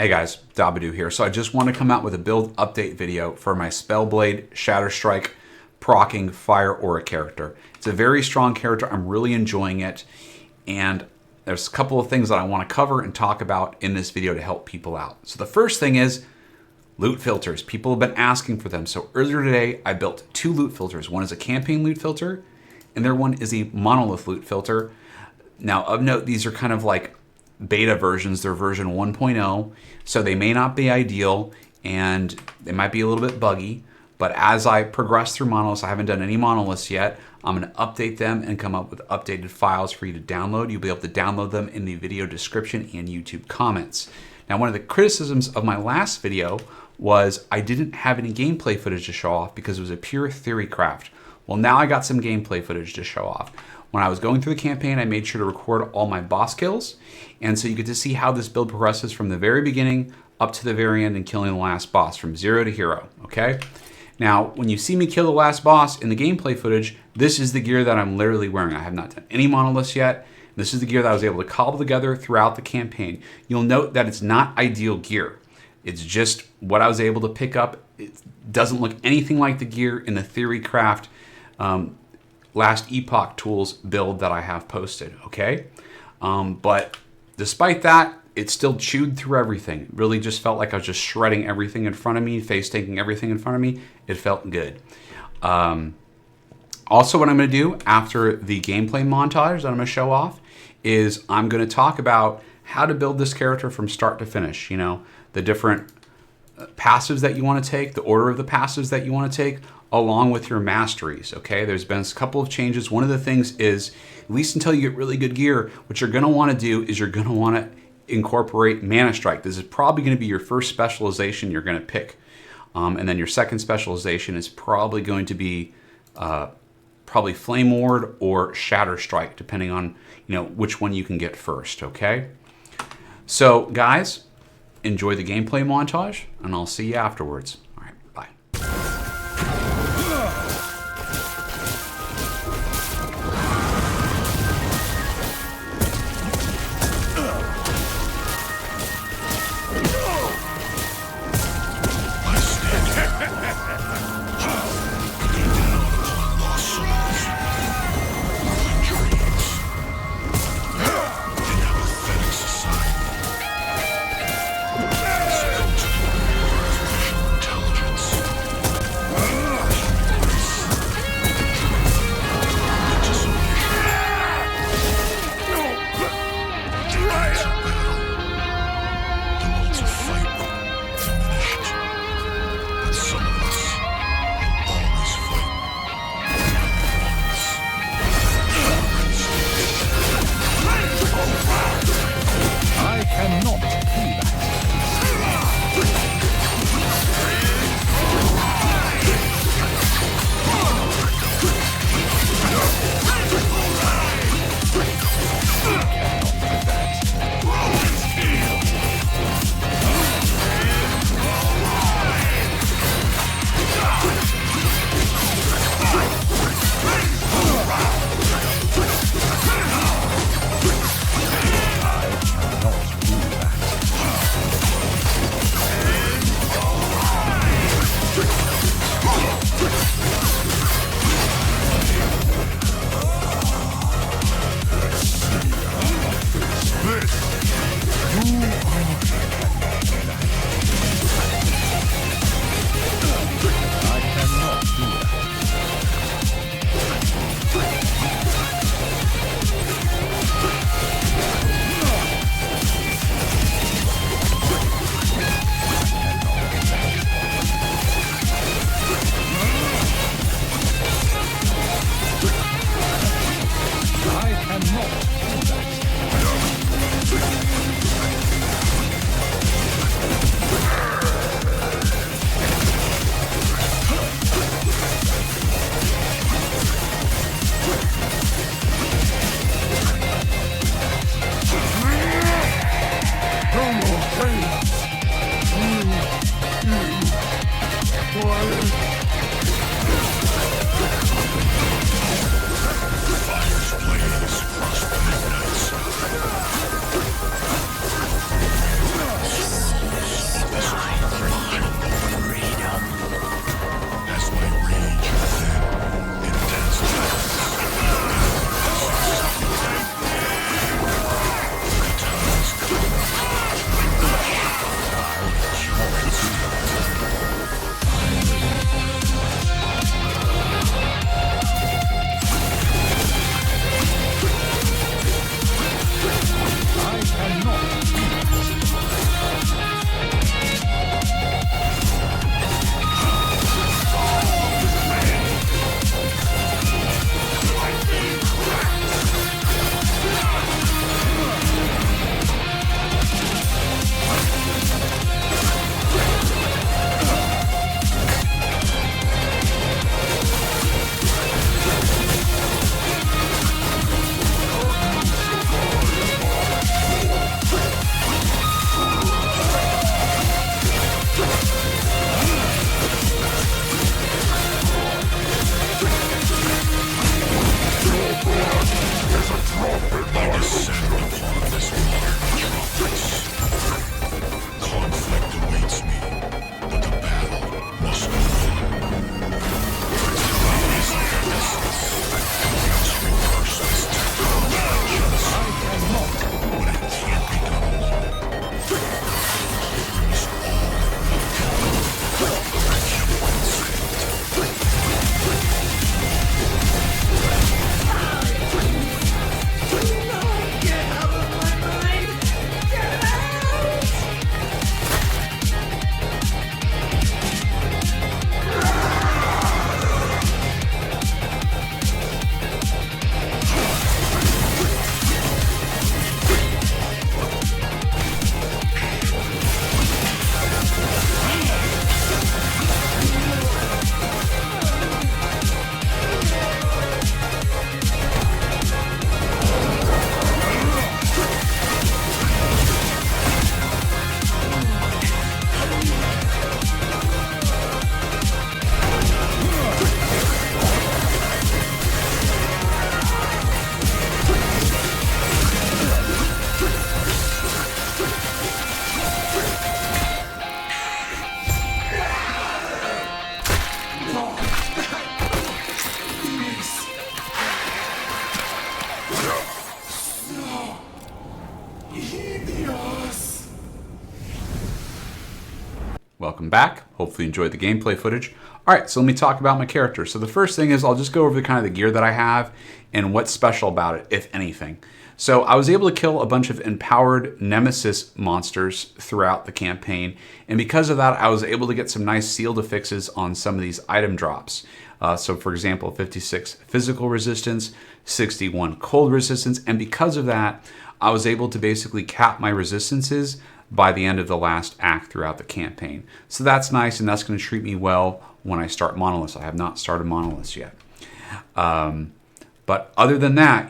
Hey guys, Dabadoo here. So I just want to come out with a build update video for my Spellblade Shatter Strike proccing Fire Aura character. It's a very strong character. I'm really enjoying it. And there's a couple of things that I want to cover and talk about in this video to help people out. So the first thing is loot filters. People have been asking for them. So earlier today, I built 2 loot filters. One is a campaign loot filter, and the other one is a monolith loot filter. Now, of note, these are kind of like beta versions. They're version 1.0, so they may not be ideal and they might be a little bit buggy, but as I progress through monoliths, I haven't done any monoliths yet, I'm going to update them and come up with updated files for you to download. You'll be able to download them in the video description and YouTube comments. Now, one of the criticisms of my last video was I didn't have any gameplay footage to show off because it was a pure theory craft. Well, now I got some gameplay footage to show off. When I was going through the campaign, I made sure to record all my boss kills. And so you get to see how this build progresses from the very beginning up to the very end and killing the last boss from 0 to hero, okay? Now, when you see me kill the last boss in the gameplay footage, this is the gear that I'm literally wearing. I have not done any monoliths yet. This is the gear that I was able to cobble together throughout the campaign. You'll note that it's not ideal gear. It's just what I was able to pick up. It doesn't look anything like the gear in the theory craft last Epoch tools build that I have posted, okay? But despite that, it still chewed through everything. It really just felt like I was just shredding everything in front of me, face tanking everything in front of me. It felt good. Also, what I'm going to do after the gameplay montage that I'm going to show off is I'm going to talk about how to build this character from start to finish. You know, the different passives that you want to take, the order of the passives that you want to take, along with your masteries, okay? There's been a couple of changes. One of the things is, at least until you get really good gear, what you're gonna wanna do is you're gonna wanna incorporate Mana Strike. This is probably gonna be your first specialization you're gonna pick. And then your second specialization is probably going to be probably Flame Ward or Shatter Strike, depending on which one you can get first, okay? So guys, enjoy the gameplay montage, and I'll see you afterwards. All right, bye. Welcome back. Hopefully you enjoyed the gameplay footage. All right, so let me talk about my character. So the first thing is I'll just go over the kind of the gear that I have and what's special about it, if anything. So I was able to kill a bunch of empowered Nemesis monsters throughout the campaign, and because of that, I was able to get some nice sealed affixes on some of these item drops. So for example, 56 physical resistance, 61 cold resistance, and because of that, I was able to basically cap my resistances by the end of the last act throughout the campaign. So that's nice, and that's going to treat me well when I start Monoliths. I have not started Monoliths yet. But other than that,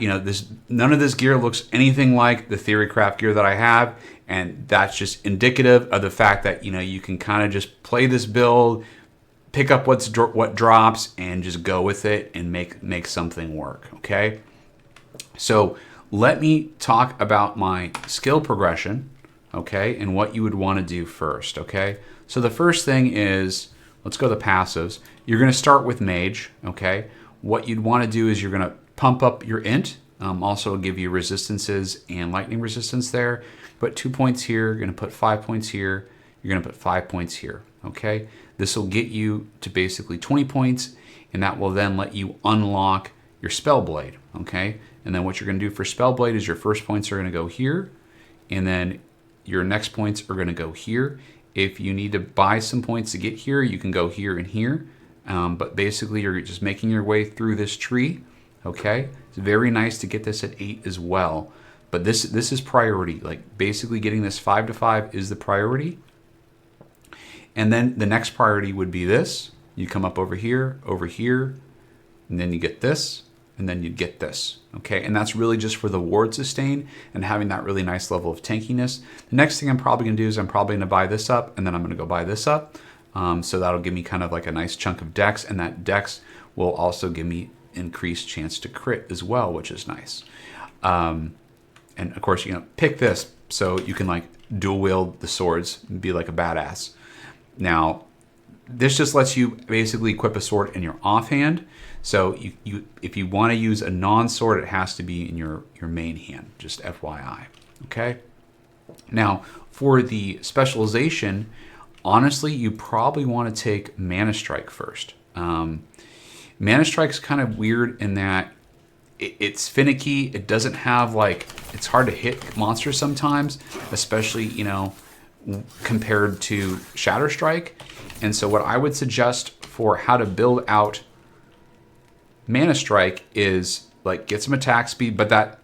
none of this gear looks anything like the Theorycraft gear that I have, and that's just indicative of the fact that you can kind of just play this build, pick up what drops, and just go with it and make something work. Okay, so let me talk about my skill progression. Okay, and what you would want to do first. Okay, so the first thing is, let's go to the passives. You're going to start with Mage. Okay, what you'd want to do is you're going to pump up your int. Also give you resistances and lightning resistance there. Put 2 points here. You're going to put 5 points here. You're going to put 5 points here. Okay, this will get you to basically 20 points, and that will then let you unlock your Spellblade. Okay, and then what you're going to do for Spellblade is your first points are going to go here, and then your next points are going to go here. If you need to buy some points to get here, you can go here and here. But basically, you're just making your way through this tree. Okay, it's very nice to get this at 8 as well. But this is priority. Like basically, getting this 5 to 5 is the priority. And then the next priority would be this. You come up over here, and then you get this. And then you'd get this, okay? And that's really just for the ward sustain and having that really nice level of tankiness. The next thing I'm probably gonna do is I'm probably gonna buy this up, and then I'm gonna go buy this up. So that'll give me kind of like a nice chunk of dex, and that dex will also give me increased chance to crit as well, which is nice. And of course, pick this so you can like dual wield the swords and be like a badass. Now, this just lets you basically equip a sword in your offhand. So if you want to use a non-sword, it has to be in your main hand, just FYI. Okay. Now, for the specialization, honestly, you probably want to take Mana Strike first. Mana Strike's kind of weird in that it's finicky. It doesn't have it's hard to hit monsters sometimes, especially, compared to Shatter Strike. And so what I would suggest for how to build out Mana Strike is get some attack speed, but that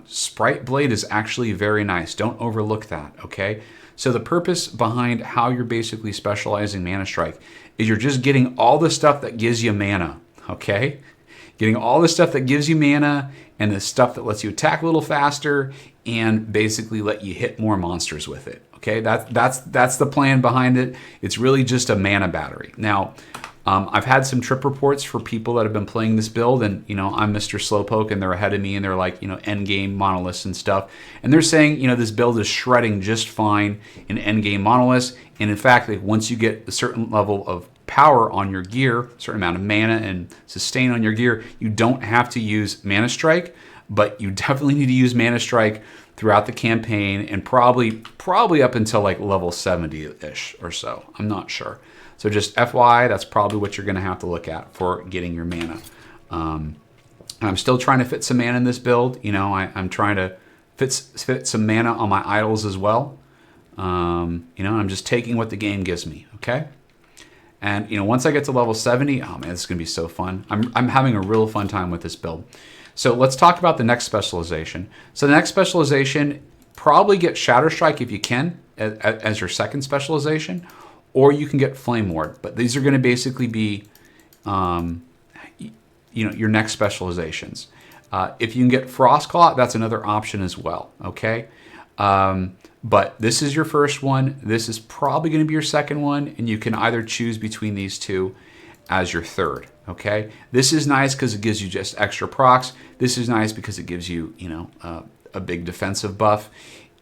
Sprite Blade is actually very nice. Don't overlook that, okay? So the purpose behind how you're basically specializing Mana Strike is you're just getting all the stuff that gives you mana, okay? Getting all the stuff that gives you mana and the stuff that lets you attack a little faster and basically let you hit more monsters with it, okay? That's the plan behind it. It's really just a mana battery. Now, I've had some trip reports for people that have been playing this build, and I'm Mr. Slowpoke, and they're ahead of me, and they're like, end game monoliths and stuff, and they're saying, this build is shredding just fine in end game monoliths, and in fact, once you get a certain level of power on your gear, a certain amount of mana and sustain on your gear, you don't have to use Mana Strike, but you definitely need to use Mana Strike throughout the campaign, and probably up until level 70-ish or so. I'm not sure. So just FYI, that's probably what you're going to have to look at for getting your mana. I'm still trying to fit some mana in this build. I'm trying to fit some mana on my idols as well. I'm just taking what the game gives me, okay? And once I get to level 70, oh man, this is going to be so fun. I'm having a real fun time with this build. So let's talk about the next specialization. So the next specialization, probably get Shatter Strike if you can as your second specialization, or you can get Flame Ward. But these are going to basically be, your next specializations. If you can get Frostclaw, that's another option as well. Okay, but this is your first one. This is probably going to be your second one, and you can either choose between these two as your third. Okay, this is nice because it gives you just extra procs. This is nice because it gives you, a big defensive buff,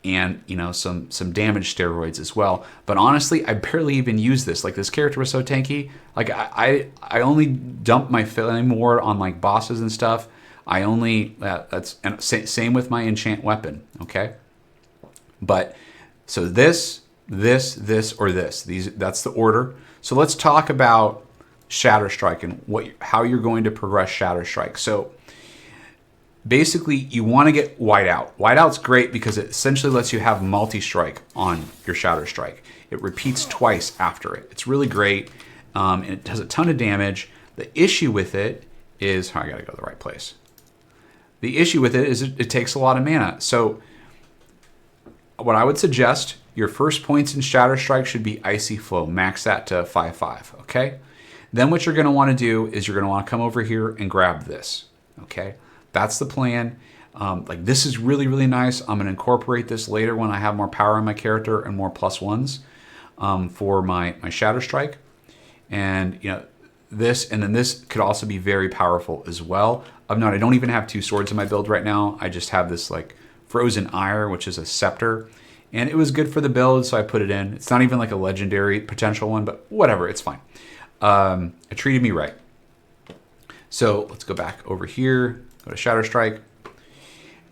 and some damage steroids as well. But honestly, I barely even use this. This character was so tanky. I only dump my Flame Ward on bosses and stuff. I only same with my Enchant Weapon. Okay, but so this this, or this. That's the order. So let's talk about Shatter Strike and how you're going to progress Shatter Strike. So basically, you want to get Whiteout. Whiteout's great because it essentially lets you have multi-strike on your Shatter Strike. It repeats twice after it. It's really great, and it does a ton of damage. The issue with it is, I gotta go to the right place. The issue with it is it takes a lot of mana. So what I would suggest, your first points in Shatter Strike should be Icy Flow. Max that to 5/5, okay? Then what you're gonna wanna do is you're gonna wanna come over here and grab this, okay? That's the plan. Like this is really, really nice. I'm gonna incorporate this later when I have more power on my character and more +1s for my Shatter Strike. And you know, this, and then this could also be very powerful as well. I don't even have 2 swords in my build right now. I just have this like Frozen Ire, which is a scepter. And it was good for the build, so I put it in. It's not even like a legendary potential one, but whatever, it's fine. It treated me right. So let's go back over here, go to Shatter Strike.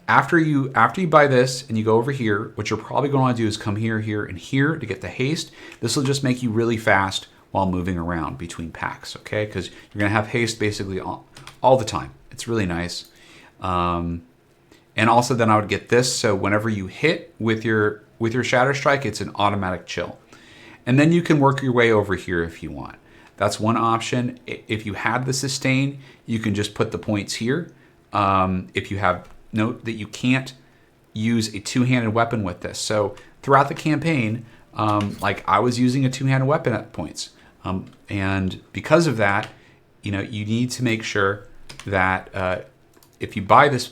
After you buy this and you go over here, what you're probably going to want to do is come here, here, and here to get the haste. This will just make you really fast while moving around between packs, okay? Because you're going to have haste basically all the time. It's really nice. And also then I would get this, so whenever you hit with your Shatter Strike, it's an automatic chill. And then you can work your way over here if you want. That's one option. If you have the sustain, you can just put the points here. If you have, note that you can't use a two-handed weapon with this. So throughout the campaign, like I was using a two-handed weapon at points. And because of that, you know, you need to make sure that if you buy this,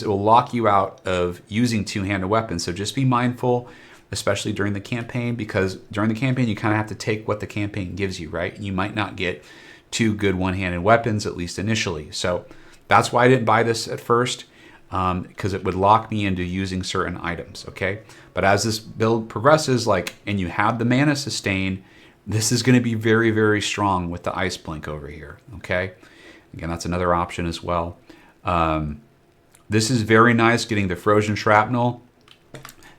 it will lock you out of using two-handed weapons. So just be mindful, especially during the campaign, because during the campaign, you kind of have to take what the campaign gives you, right? You might not get 2 good one-handed weapons, at least initially. So that's why I didn't buy this at first, because it would lock me into using certain items, okay? But as this build progresses, and you have the mana sustain, this is going to be very, very strong with the Ice Blink over here, okay? Again, that's another option as well. This is very nice, getting the Frozen Shrapnel.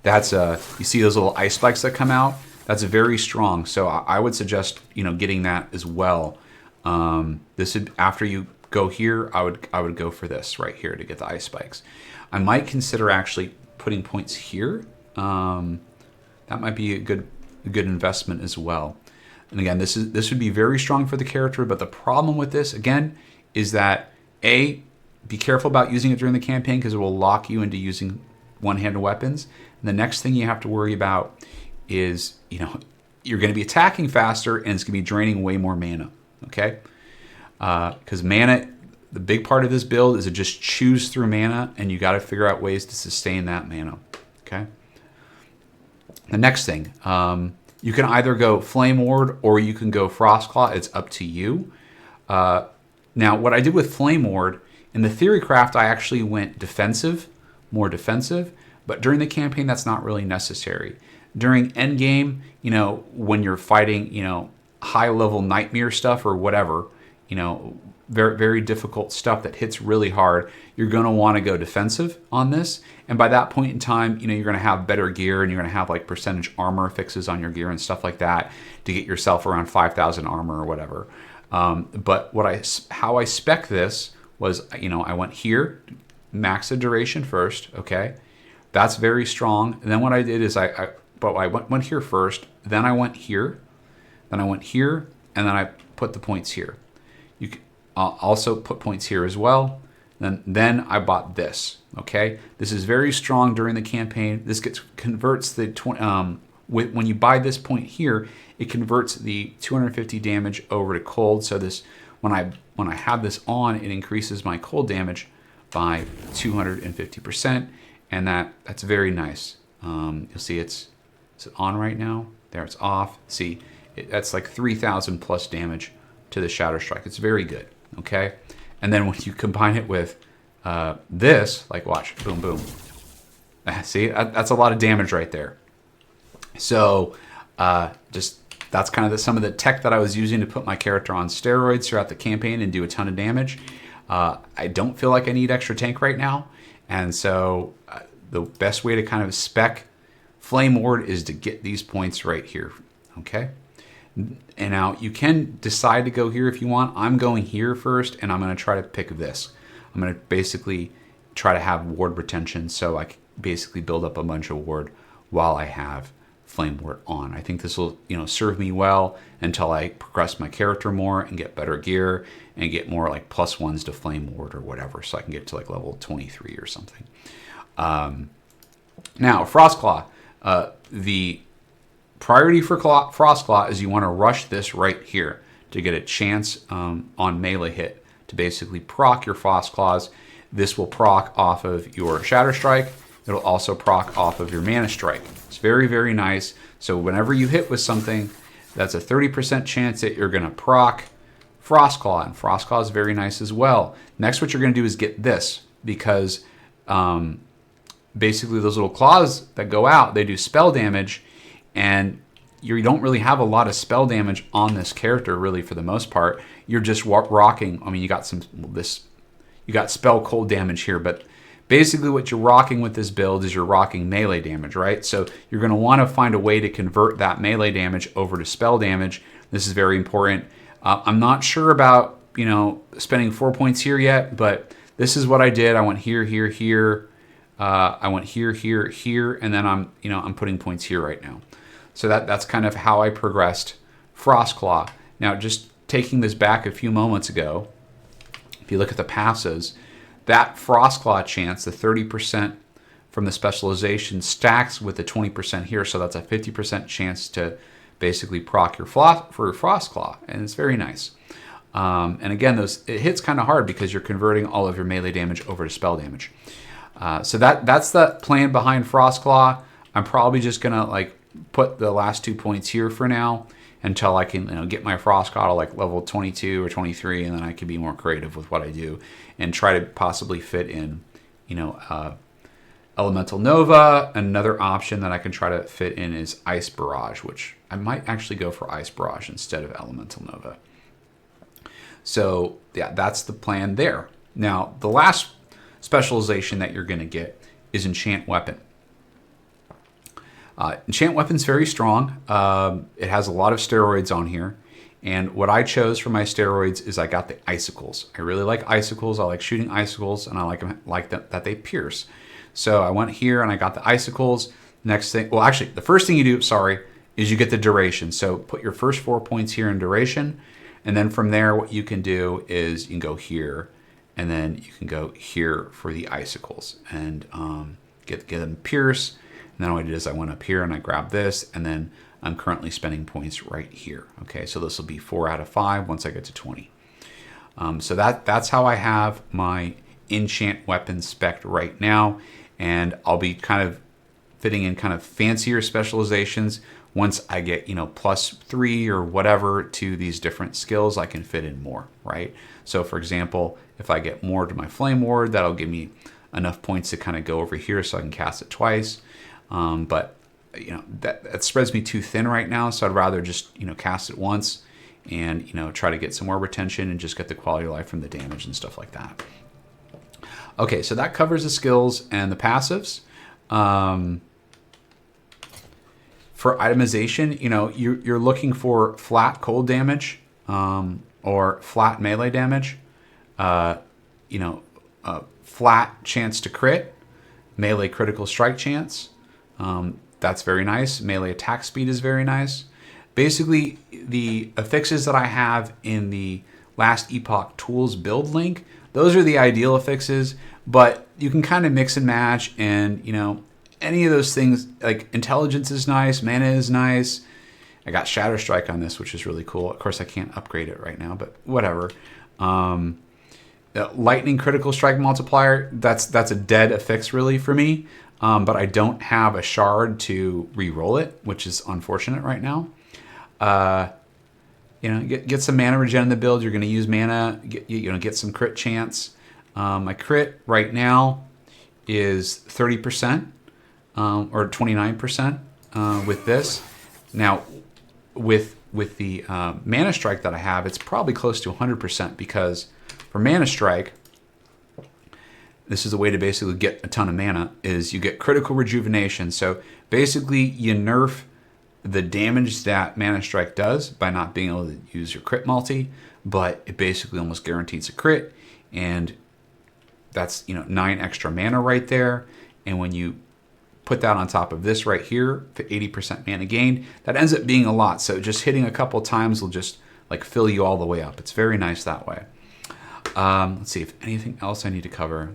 That's you see those little ice spikes that come out? That's very strong. So I would suggest, you know, getting that as well. This would, after you go here, I would go for this right here to get the ice spikes. I might consider actually putting points here. That might be a good investment as well. And again, this would be very strong for the character, but the problem with this again is that be careful about using it during the campaign because it will lock you into using one-handed weapons. And the next thing you have to worry about is, you know, you're going to be attacking faster and it's going to be draining way more mana, okay? Because mana, the big part of this build is to just choose through mana, and you got to figure out ways to sustain that mana, okay? The next thing, you can either go Flame Ward or you can go Frostclaw. It's up to you. Now, what I did with Flame Ward, in the Theorycraft, I actually went defensive, more defensive, but during the campaign, that's not really necessary. During endgame, you know, when you're fighting, you know, high-level nightmare stuff or whatever, you know, very, very difficult stuff that hits really hard, you're going to want to go defensive on this. And by that point in time, you know, you're going to have better gear and you're going to have like percentage armor fixes on your gear and stuff like that to get yourself around 5,000 armor or whatever. But how I spec this was, you know, I went here, max the duration first, okay? That's very strong. And then what I did is I went here first, then I went here, then I went here, and then I put the points here. You can also put points here as well. Then I bought this, okay? This is very strong during the campaign. This converts the, when you buy this point here, it converts the 250 damage over to cold. So this, when I have this on, it increases my cold damage by 250%, and that's very nice. You'll see it's on right now. There, it's off. See, that's like 3,000 plus damage to the Shatter Strike. It's very good, okay? And then when you combine it with this, like watch, boom, boom. See, that's a lot of damage right there. So that's kind of some of the tech that I was using to put my character on steroids throughout the campaign and do a ton of damage. I don't feel like I need extra tank right now. And so the best way to kind of spec Flame Ward is to get these points right here, okay? And now you can decide to go here if you want. I'm going here first, and I'm going to try to pick this. I'm going to basically try to have ward retention, so I can basically build up a bunch of ward while I have Flame Ward on. I think this will, serve me well until I progress my character more and get better gear and get more like +1s to Flame Ward or whatever, so I can get to like level 23 or something. Now, Frostclaw. The priority for Frostclaw is you want to rush this right here to get a chance on melee hit to basically proc your Frostclaws. This will proc off of your Shatter Strike. It'll also proc off of your Mana Strike. It's very, very nice. So whenever you hit with something, that's a 30% chance that you're going to proc Frostclaw, and Frostclaw is very nice as well. Next, what you're going to do is get this, because basically those little claws that go out, they do spell damage, and you don't really have a lot of spell damage on this character, really, for the most part. You're just rocking. I mean, you got you got spell cold damage here, but basically what you're rocking with this build is you're rocking melee damage, right? So you're going to want to find a way to convert that melee damage over to spell damage. This is very important. I'm not sure about, spending 4 points here yet, but this is what I did. I went here, here, here. I went here, here, here, and then I'm putting points here right now. So that's kind of how I progressed Frostclaw. Now, just taking this back a few moments ago, if you look at the passives, that Frostclaw chance, the 30% from the specialization, stacks with the 20% here, so that's a 50% chance to basically proc your Frostclaw, and it's very nice. And again, it hits kind of hard because you're converting all of your melee damage over to spell damage. So that's the plan behind Frostclaw. I'm probably just gonna put the last 2 points here for now until I can get my Frostclaw to like level 22 or 23, and then I can be more creative with what I do and try to possibly fit in, Elemental Nova. Another option that I can try to fit in is Ice Barrage, which I might actually go for Ice Barrage instead of Elemental Nova. So yeah, that's the plan there. Now, the last specialization that you're going to get is Enchant Weapon. Enchant Weapon's very strong. It has a lot of steroids on here. And what I chose for my steroids is I got the icicles. I really like icicles. I like shooting icicles, and I like that they pierce. So I went here and I got the icicles. Next thing, well, actually, the first thing you do, is you get the duration. So put your first 4 points here in duration. And then from there, what you can do is you can go here, and then you can go here for the icicles and get them pierce. And then what I did is I went up here and I grabbed this, and then I'm currently spending points right here. Okay, so this will be 4 out of 5 once I get to 20. So that's how I have my Enchant Weapon spec right now, and I'll be kind of fitting in kind of fancier specializations once I get +3 or whatever to these different skills. I can fit in more, right? So for example, if I get more to my Flame Ward, that'll give me enough points to kind of go over here so I can cast it twice. But that spreads me too thin right now, so I'd rather just cast it once and try to get some more retention and just get the quality of life from the damage and stuff like that. Okay, so that covers the skills and the passives. For itemization, you're looking for flat cold damage or flat melee damage, flat chance to crit, melee critical strike chance. That's very nice. Melee attack speed is very nice. Basically, the affixes that I have in the last Epoch tools build link, those are the ideal affixes, but you can kind of mix and match, and any of those things, like intelligence is nice, mana is nice. I got Shatter Strike on this, which is really cool. Of course, I can't upgrade it right now, but whatever. Lightning critical strike multiplier, that's a dead affix really for me. But I don't have a shard to re-roll it, which is unfortunate right now. Get some mana regen in the build. You're going to use mana. Get some crit chance. My crit right now is 30%. Or 29% with this. Now, with the Mana Strike that I have, it's probably close to 100% because for Mana Strike, this is a way to basically get a ton of mana, is you get critical rejuvenation. So basically you nerf the damage that Mana Strike does by not being able to use your crit multi, but it basically almost guarantees a crit, and that's 9 extra mana right there. And when you put that on top of this right here, for 80% mana gain, that ends up being a lot. So just hitting a couple times will just like fill you all the way up. It's very nice that way. Let's see if anything else I need to cover.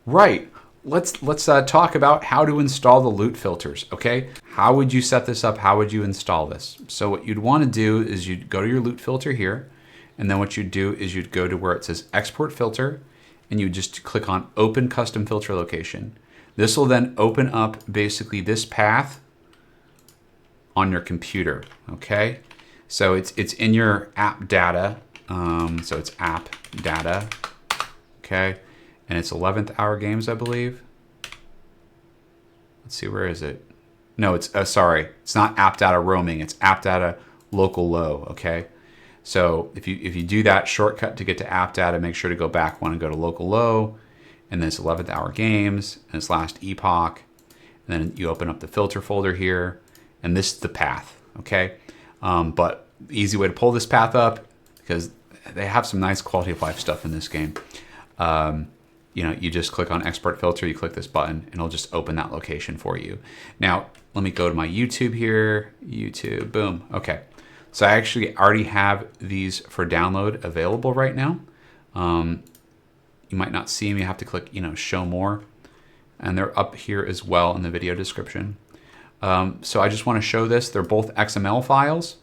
Right. Let's talk about how to install the loot filters. Okay. How would you set this up? How would you install this? So what you'd want to do is you'd go to your loot filter here, and then what you'd do is you'd go to where it says export filter, and you just click on open custom filter location. This will then open up basically this path on your computer. Okay. So it's in your app data. So it's app data. Okay. And it's 11th hour games, I believe. Let's see, where is it? No, it's, sorry, it's not app data roaming, it's app data local low, okay? So if you do that shortcut to get to app data, make sure to go back one and go to local low, and then it's 11th hour games, and it's last epoch, and then you open up the filter folder here, and this is the path, okay? But the easy way to pull this path up, because they have some nice quality of life stuff in this game, you just click on export filter, you click this button, and it'll just open that location for you. Now, let me go to my YouTube here. YouTube, boom. Okay. So I actually already have these for download available right now. You might not see them. You have to click, show more. And they're up here as well in the video description. So I just want to show this. They're both XML files.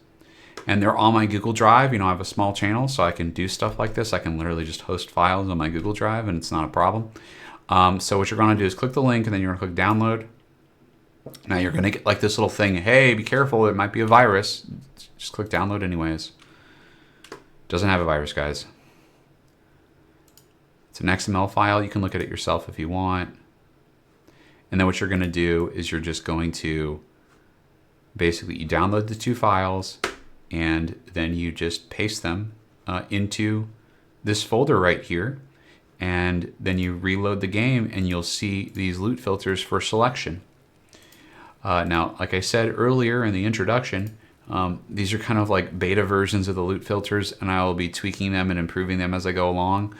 And they're on my Google Drive. I have a small channel, so I can do stuff like this. I can literally just host files on my Google Drive, and it's not a problem. So what you're going to do is click the link, and then you're going to click download. Now you're going to get like this little thing. Hey, be careful. It might be a virus. Just click download anyways. Doesn't have a virus, guys. It's an XML file. You can look at it yourself if you want. And then what you're going to do is you're just going to basically you download the 2 files, and then you just paste them into this folder right here, and then you reload the game, and you'll see these loot filters for selection. Now, like I said earlier in the introduction, these are kind of like beta versions of the loot filters, and I will be tweaking them and improving them as I go along.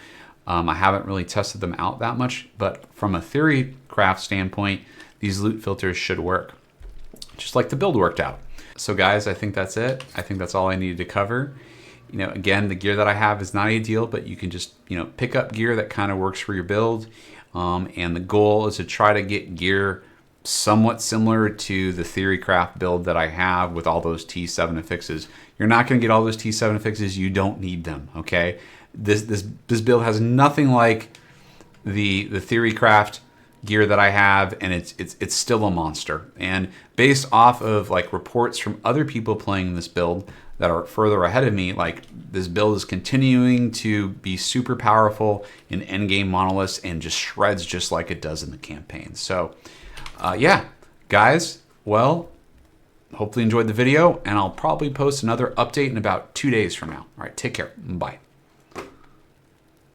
I haven't really tested them out that much, but from a theory craft standpoint, these loot filters should work, just like the build worked out. So guys, I think that's it. I think that's all I needed to cover. Again, the gear that I have is not ideal, but you can just, pick up gear that kind of works for your build. And the goal is to try to get gear somewhat similar to the Theorycraft build that I have with all those T7 affixes. You're not going to get all those T7 affixes. You don't need them, okay? This build has nothing like the Theorycraft gear that I have, and it's still a monster. And based off of like reports from other people playing this build that are further ahead of me, like this build is continuing to be super powerful in endgame monoliths and just shreds just like it does in the campaign. So yeah, guys, well, hopefully you enjoyed the video, and I'll probably post another update in about 2 days from now. All right, take care. Bye.